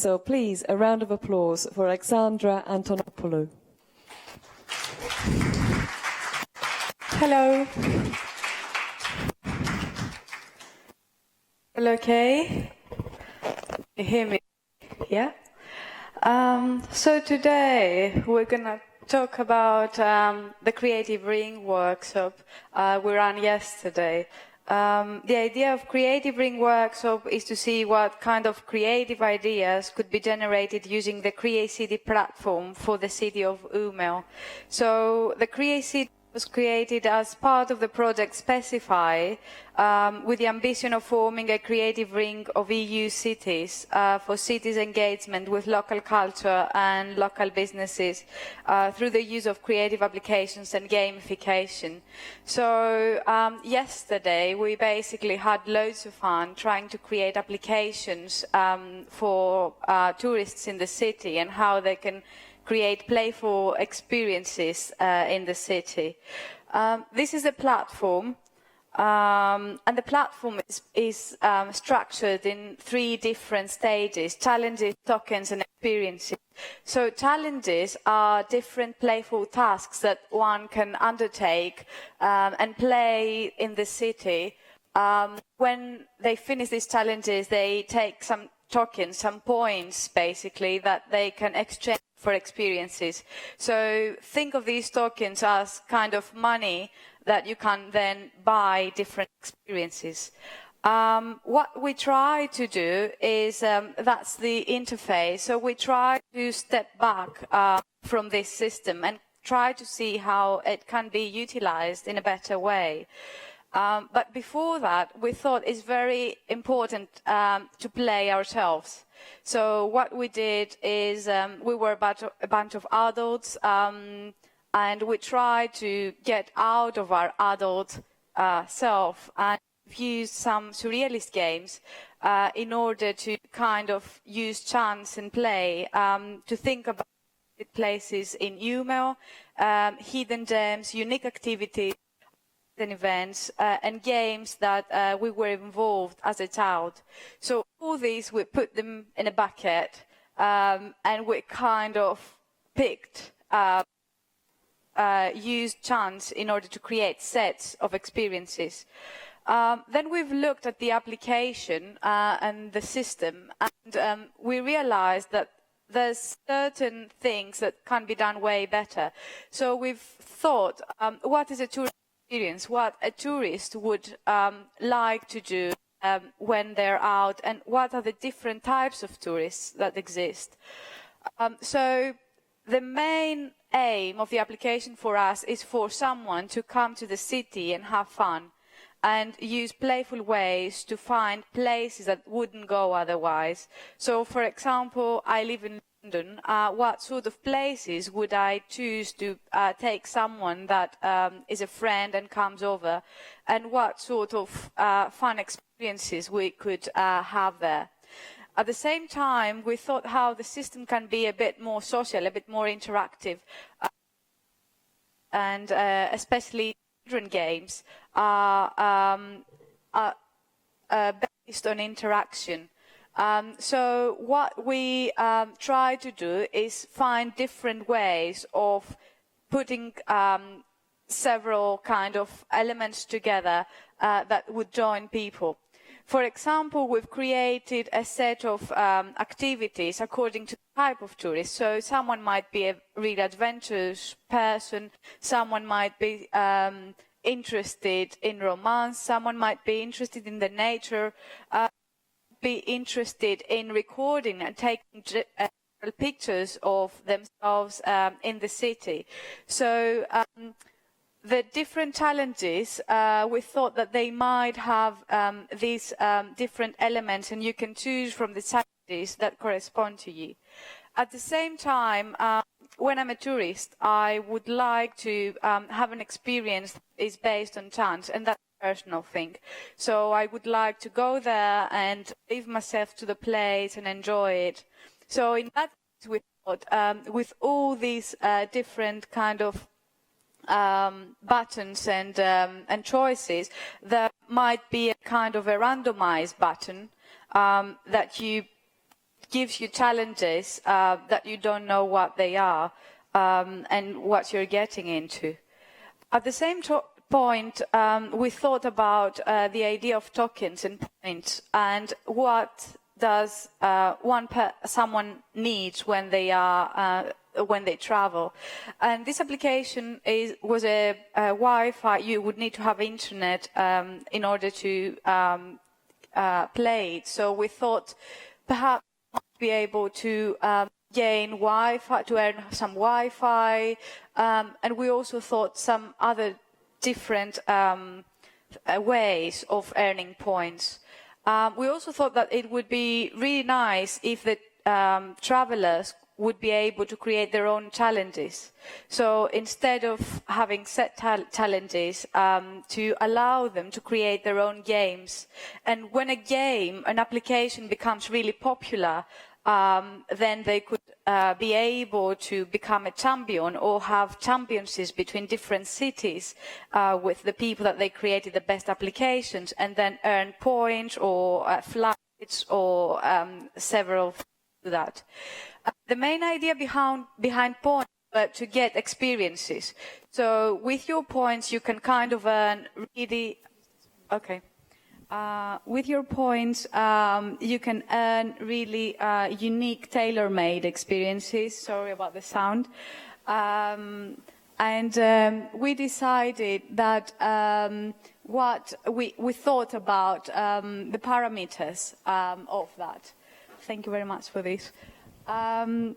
So please, a round of applause for Alexandra Antonopoulou. Hello. All okay? You hear me? Yeah? So today we're going to talk about the Creative Ring workshop we ran yesterday. The idea of Creative Ring workshop is to see what kind of creative ideas could be generated using the CreaCity platform for the city of Umeå. So the CreaCity was created as part of the project SPECIFI with the ambition of forming a creative ring of EU cities for cities' engagement with local culture and local businesses through the use of creative applications and gamification. So yesterday we basically had loads of fun trying to create applications for tourists in the city and how they can create playful experiences in the city. This is a platform, and the platform is structured in 3 different stages: challenges, tokens, and experiences. So challenges are different playful tasks that one can undertake and play in the city. When they finish these challenges, they take some tokens, some points basically, that they can exchange for experiences. So think of these tokens as kind of money that you can then buy different experiences. What we try to do is, that's the interface, so we try to step back from this system and try to see how it can be utilized in a better way. But before that, we thought it's very important to play ourselves. So what we did is we were a bunch of adults and we tried to get out of our adult self and use some surrealist games in order to kind of use chance and play to think about places in Umeå, hidden gems, unique activities, and events and games that we were involved as a child. So all these, we put them in a bucket and we kind of picked, used chance in order to create sets of experiences. Then we've looked at the application and the system, and we realized that there's certain things that can be done way better. So we've thought, what is a tourist experience, what a tourist would like to do when they're out, and what are the different types of tourists that exist. So the main aim of the application for us is for someone to come to the city and have fun and use playful ways to find places that wouldn't go otherwise. So, for example, I live in London. What sort of places would I choose to take someone that is a friend and comes over, and what sort of fun experiences we could have there? At the same time, we thought how the system can be a bit more social, a bit more interactive, and especially children games are based on interaction. So what we try to do is find different ways of putting several kind of elements together that would join people. For example, we've created a set of activities according to the type of tourist. So someone might be a really adventurous person, someone might be interested in romance, someone might be interested in the nature, be interested in recording and taking pictures of themselves in the city. So the different challenges, we thought that they might have these different elements, and you can choose from the challenges that correspond to you. At the same time, when I'm a tourist, I would like to have an experience that is based on chance, and that's a personal thing. So I would like to go there and leave myself to the place and enjoy it. So in that case, we thought with all these different kind of buttons and choices, there might be a kind of a randomized button that you gives you challenges that you don't know what they are and what you're getting into. At the same point, we thought about the idea of tokens and points and what does someone needs when they are when they travel. And this application was a Wi-Fi. You would need to have internet in order to play it. So we thought perhaps be able to gain Wi-Fi, to earn some Wi-Fi, and we also thought some other different ways of earning points. We also thought that it would be really nice if the travelers would be able to create their own challenges. So instead of having set challenges, to allow them to create their own games. And when an application becomes really popular, then they could be able to become a champion or have championships between different cities with the people that they created the best applications, and then earn points or flights or several to that. The main idea behind points was to get experiences. So with your points, you can kind of earn really... Okay. With your points, you can earn really unique, tailor-made experiences. Sorry about the sound. We decided that what we thought about the parameters of that. Thank you very much for this. We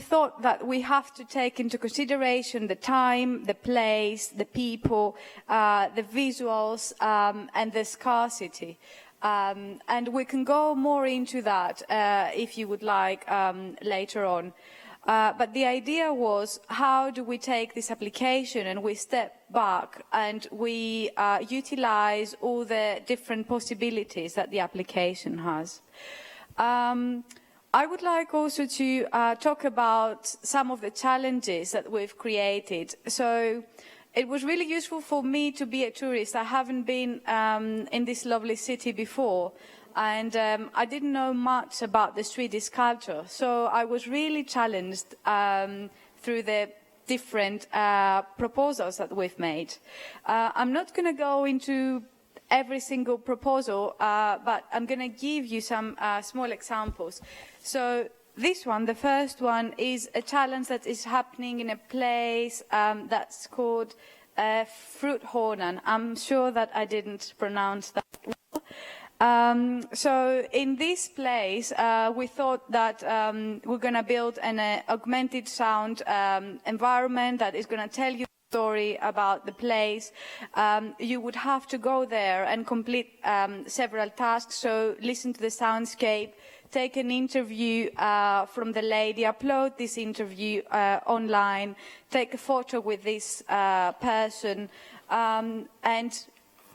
thought that we have to take into consideration the time, the place, the people, the visuals, and the scarcity. And we can go more into that if you would like later on. But the idea was, how do we take this application and we step back and we utilize all the different possibilities that the application has. I would like also to talk about some of the challenges that we've created. So it was really useful for me to be a tourist. I haven't been in this lovely city before, and I didn't know much about the Swedish culture. So I was really challenged through the different proposals that we've made. I'm not going to go into every single proposal, but I'm going to give you some small examples. So this one, the first one, is a challenge that is happening in a place that's called Fruithornen. I'm sure that I didn't pronounce that well. So in this place, we thought that we're going to build an augmented sound environment that is going to tell you story about the place. You would have to go there and complete several tasks. So listen to the soundscape, take an interview from the lady, upload this interview online, take a photo with this person, and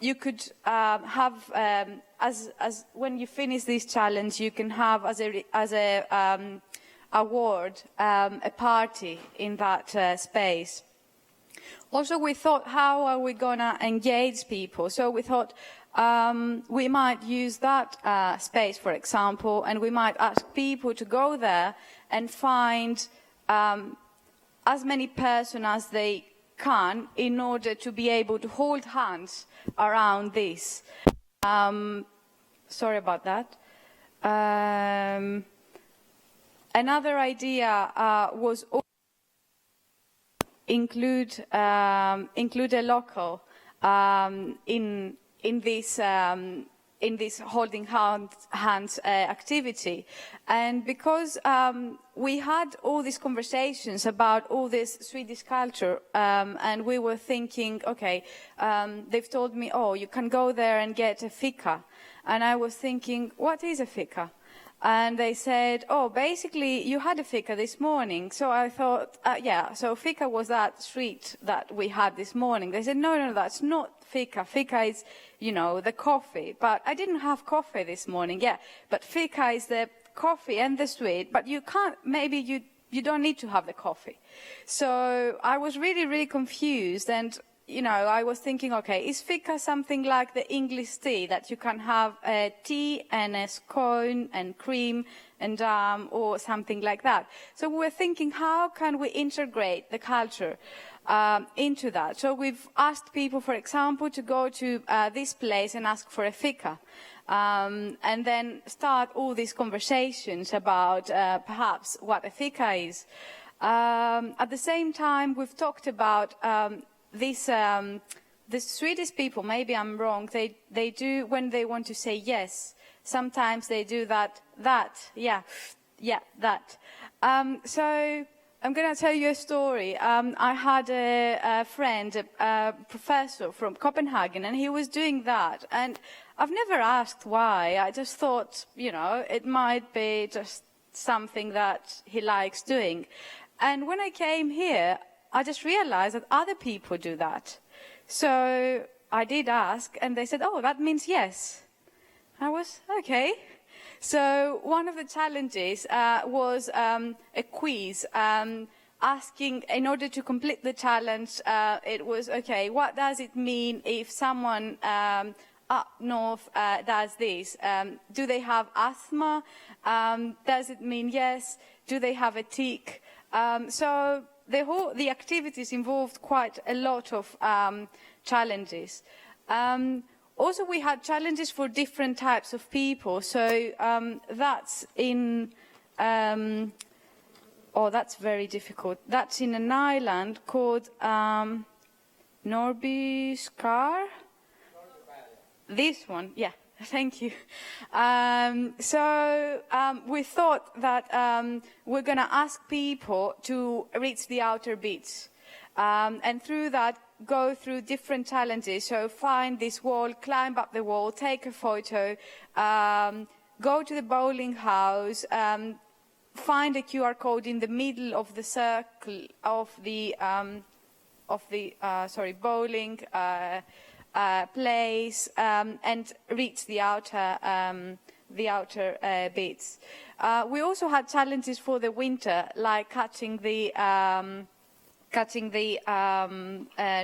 you could have, as when you finish this challenge, you can have as a award a party in that space. Also, we thought, how are we going to engage people? So we thought we might use that space, for example, and we might ask people to go there and find as many persons as they can in order to be able to hold hands around this. Sorry about that. Another idea was include a local in this holding hands activity. And because we had all these conversations about all this Swedish culture, and we were thinking, okay, they've told me, oh, you can go there and get a fika. And I was thinking, what is a fika? And they said, oh, basically, you had a fika this morning. So I thought, yeah, so fika was that treat that we had this morning. They said, no, that's not fika. Fika is, you know, the coffee. But I didn't have coffee this morning, yeah. But fika is the coffee and the sweet. But you can't, maybe you don't need to have the coffee. So I was really, really confused. And you know, I was thinking, okay, is fika something like the English tea, that you can have a tea and a scone and cream and or something like that? So we were thinking, how can we integrate the culture into that? So we've asked people, for example, to go to this place and ask for a fika. And then start all these conversations about perhaps what a fika is. At the same time, we've talked about the Swedish people, maybe I'm wrong, they do, when they want to say yes, sometimes they do that, that. So I'm going to tell you a story. I had a friend, a professor from Copenhagen, and he was doing that. And I've never asked why. I just thought, you know, it might be just something that he likes doing. And when I came here, I just realized that other people do that. So I did ask, and they said, oh, that means yes. I was, okay. So one of the challenges was a quiz, asking, in order to complete the challenge, it was, okay, what does it mean if someone up north does this? Do they have asthma? Does it mean yes? Do they have a tic? So the activities involved quite a lot of challenges. Also, we had challenges for different types of people. So that's in, that's very difficult. That's in an island called Norby Skar. This one, yeah. Thank you. We thought that we're going to ask people to reach the outer beach. And through that, go through different challenges. So find this wall, climb up the wall, take a photo, go to the bowling house, find a QR code in the middle of the circle of the bowling place, and reach the outer bits. We also had challenges for the winter, like catching the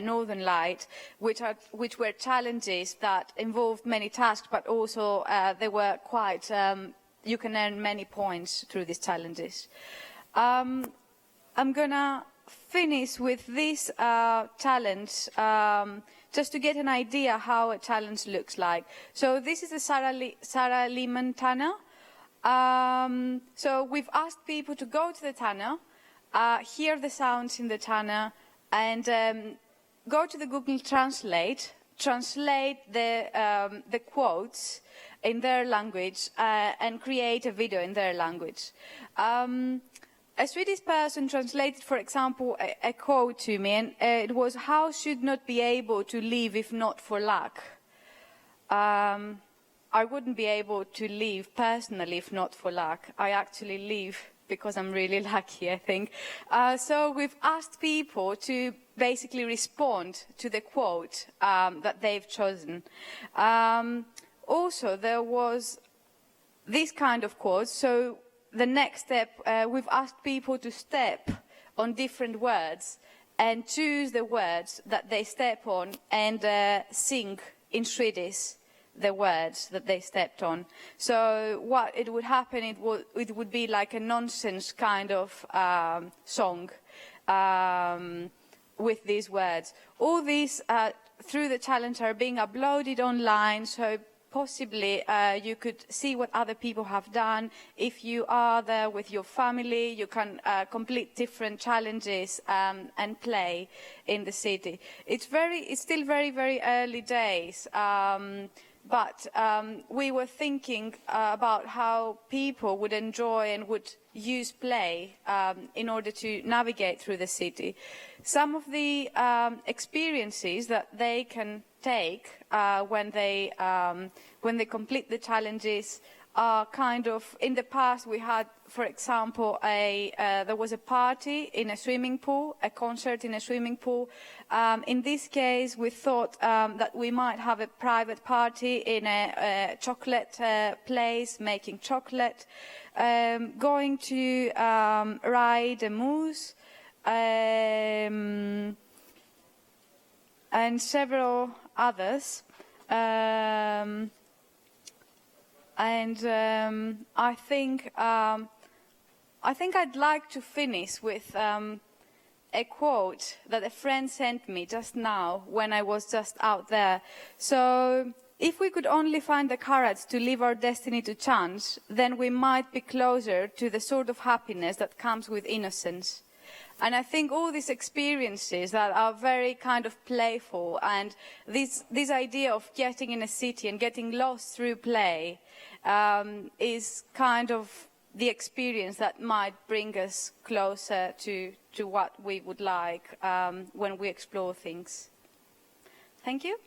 northern light, which were challenges that involved many tasks, but also they were quite. You can earn many points through these challenges. I'm gonna finish with this challenge. Just to get an idea how a challenge looks like. So this is the Sara Liman Tanner. So we've asked people to go to the tanner, hear the sounds in the tanner, and go to the Google Translate, translate the quotes in their language, and create a video in their language. A Swedish person translated, for example, a quote to me, and it was, "How should not be able to live if not for luck?" I wouldn't be able to live personally if not for luck. I actually live because I'm really lucky, I think. So we've asked people to basically respond to the quote that they've chosen. Also, there was this kind of quote. So the next step, we've asked people to step on different words and choose the words that they step on and sing in Swedish the words that they stepped on. So what it would happen, it would be like a nonsense kind of song with these words. All these, through the challenge, are being uploaded online, so possibly you could see what other people have done. If you are there with your family, you can complete different challenges and play in the city. It's still very, very early days, but we were thinking about how people would enjoy and would use play in order to navigate through the city. Some of the experiences that they can take when they complete the challenges are kind of, in the past we had, for example, there was a party in a swimming pool, a concert in a swimming pool. In this case, we thought that we might have a private party in a chocolate place, making chocolate, going to ride a moose, and several others. I think I'd like to finish with a quote that a friend sent me just now when I was just out there. So, if we could only find the courage to leave our destiny to chance, then we might be closer to the sort of happiness that comes with innocence. And I think all these experiences that are very kind of playful, and this idea of getting in a city and getting lost through play is kind of the experience that might bring us closer to what we would like when we explore things. Thank you.